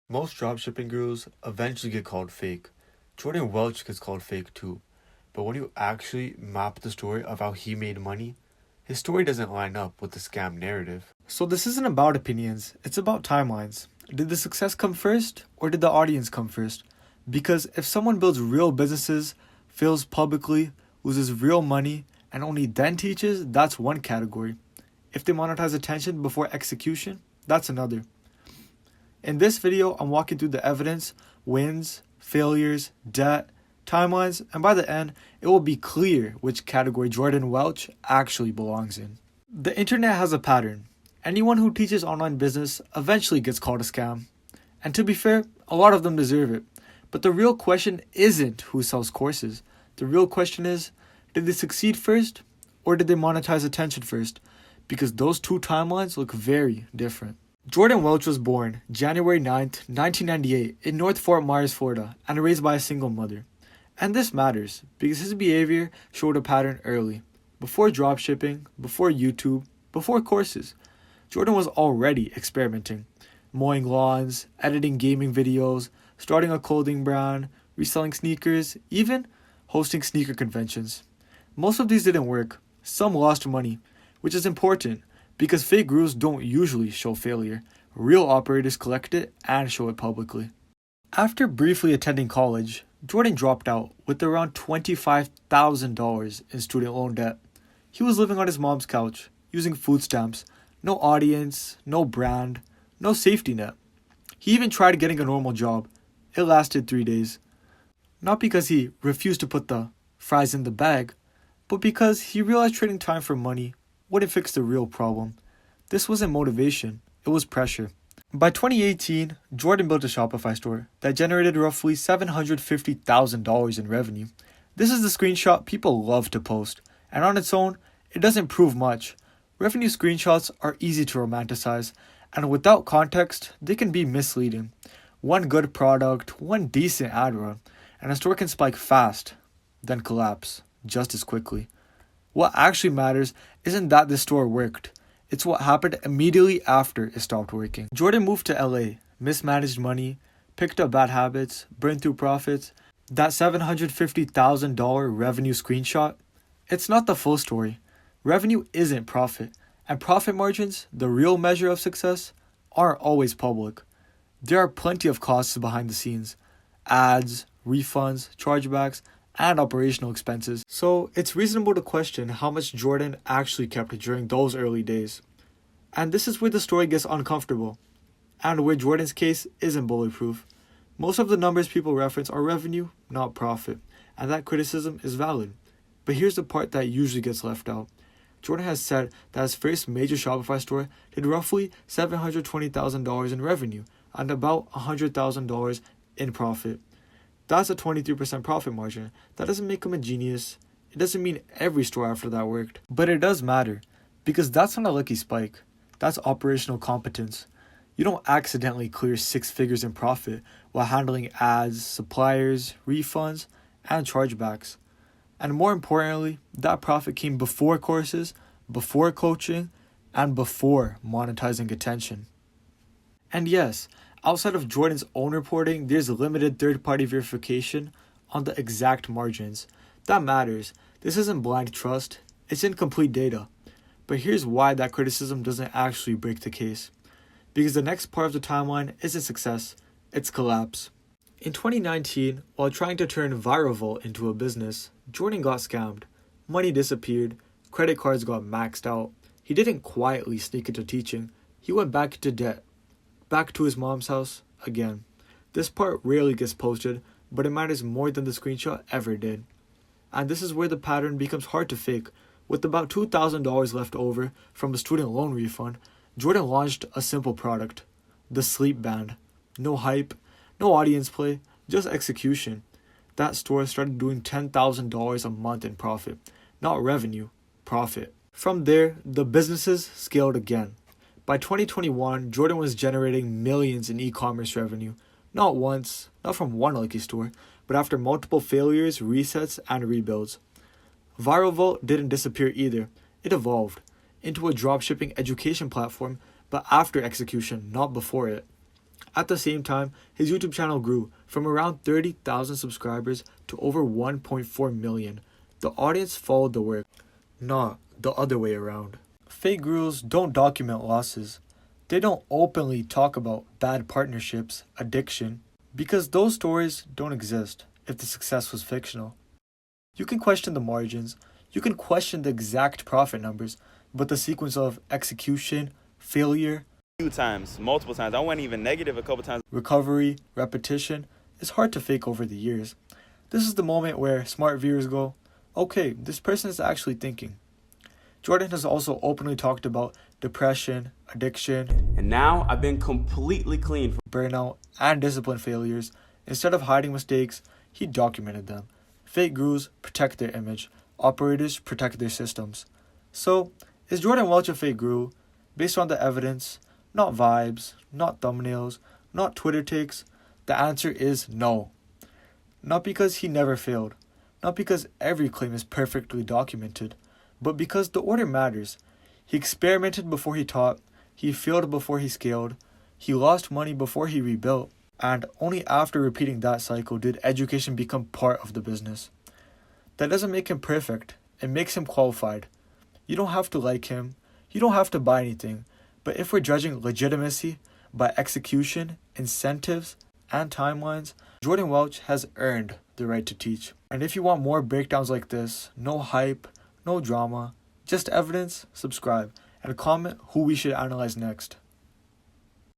Most dropshipping gurus eventually get called fake. Jordan Welch gets called fake too. But when you actually map the story of how he made money, his story doesn't line up with the scam narrative. So this isn't about opinions, it's about timelines. Did the success come first or did the audience come first? Because if someone builds real businesses, fails publicly, loses real money, and only then teaches, that's one category. If they monetize attention before execution, that's another. In this video, I'm walking through the evidence, wins, failures, debt, timelines, and by the end, it will be clear which category Jordan Welch actually belongs in. The internet has a pattern. Anyone who teaches online business eventually gets called a scam. And to be fair, a lot of them deserve it. But the real question isn't who sells courses. The real question is, did they succeed first or did they monetize attention first? Because those two timelines look very different. Jordan Welch was born January 9th, 1998 in North Fort Myers, Florida, and raised by a single mother. And this matters because his behavior showed a pattern early. Before dropshipping, before YouTube, before courses, Jordan was already experimenting. Mowing lawns, editing gaming videos, starting a clothing brand, reselling sneakers, even hosting sneaker conventions. Most of these didn't work. Some lost money, which is important because fake gurus don't usually show failure. Real operators collect it and show it publicly. After briefly attending college, Jordan dropped out with around $25,000 in student loan debt. He was living on his mom's couch, using food stamps, no audience, no brand, no safety net. He even tried getting a normal job. It lasted 3 days. Not because he refused to put the fries in the bag, but because he realized trading time for money wouldn't fix the real problem. This wasn't motivation, it was pressure. By 2018, Jordan built a Shopify store that generated roughly $750,000 in revenue. This is the screenshot people love to post, and on its own, it doesn't prove much. Revenue screenshots are easy to romanticize, and without context, they can be misleading. One good product, one decent ad run, and a store can spike fast, then collapse just as quickly. What actually matters isn't that the store worked. It's what happened immediately after it stopped working. Jordan moved to LA, mismanaged money, picked up bad habits, burned through profits. That $750,000 revenue screenshot, it's not the full story. Revenue isn't profit, and profit margins, the real measure of success, aren't always public. There are plenty of costs behind the scenes: ads, refunds, chargebacks, and operational expenses. So it's reasonable to question how much Jordan actually kept during those early days. And this is where the story gets uncomfortable, and where Jordan's case isn't bulletproof. Most of the numbers people reference are revenue, not profit, and that criticism is valid. But here's the part that usually gets left out. Jordan has said that his first major Shopify store did roughly $720,000 in revenue and about $100,000 in profit. That's a 23% profit margin. That doesn't make him a genius. It doesn't mean every store after that worked. But it does matter, because that's not a lucky spike. That's operational competence. You don't accidentally clear 6 figures in profit while handling ads, suppliers, refunds, and chargebacks. And more importantly, that profit came before courses, before coaching, and before monetizing attention. And yes, outside of Jordan's own reporting, there's limited third-party verification on the exact margins. That matters. This isn't blind trust, it's incomplete data. But here's why that criticism doesn't actually break the case. Because the next part of the timeline isn't success, it's collapse. In 2019, while trying to turn ViralVault into a business, Jordan got scammed. Money disappeared, credit cards got maxed out. He didn't quietly sneak into teaching, he went back into debt. Back to his mom's house again. This part rarely gets posted, but it matters more than the screenshot ever did. And this is where the pattern becomes hard to fake. With about $2,000 left over from a student loan refund, Jordan launched a simple product, the Sleep Band. No hype, no audience play, just execution. That store started doing $10,000 a month in profit. Not revenue, profit. From there, the businesses scaled again. By 2021, Jordan was generating millions in e-commerce revenue. Not once, not from one lucky store, but after multiple failures, resets, and rebuilds. ViralVault didn't disappear either. It evolved into a dropshipping education platform, but after execution, not before it. At the same time, his YouTube channel grew from around 30,000 subscribers to over 1.4 million. The audience followed the work, not the other way around. Fake gurus don't document losses. They don't openly talk about bad partnerships, addiction, because those stories don't exist if the success was fictional. You can question the margins, you can question the exact profit numbers, but the sequence of execution, failure, Few times, multiple times. I went even negative a couple times. recovery, repetition is hard to fake over the years. This is the moment where smart viewers go, okay, this person is actually thinking. Jordan has also openly talked about depression, addiction, And now I've been completely clean from burnout, and discipline failures. Instead of hiding mistakes, he documented them. Fake gurus protect their image, operators protect their systems. So, is Jordan Welch a fake guru? Based on the evidence, not vibes, not thumbnails, not Twitter takes, the answer is no. Not because he never failed, not because every claim is perfectly documented, but because the order matters. He experimented before he taught, he failed before he scaled, he lost money before he rebuilt, and only after repeating that cycle did education become part of the business. That doesn't make him perfect, it makes him qualified. You don't have to like him, you don't have to buy anything, but if we're judging legitimacy by execution, incentives, and timelines, Jordan Welch has earned the right to teach. And if you want more breakdowns like this, no hype, no drama, just evidence, subscribe, and comment who we should analyze next.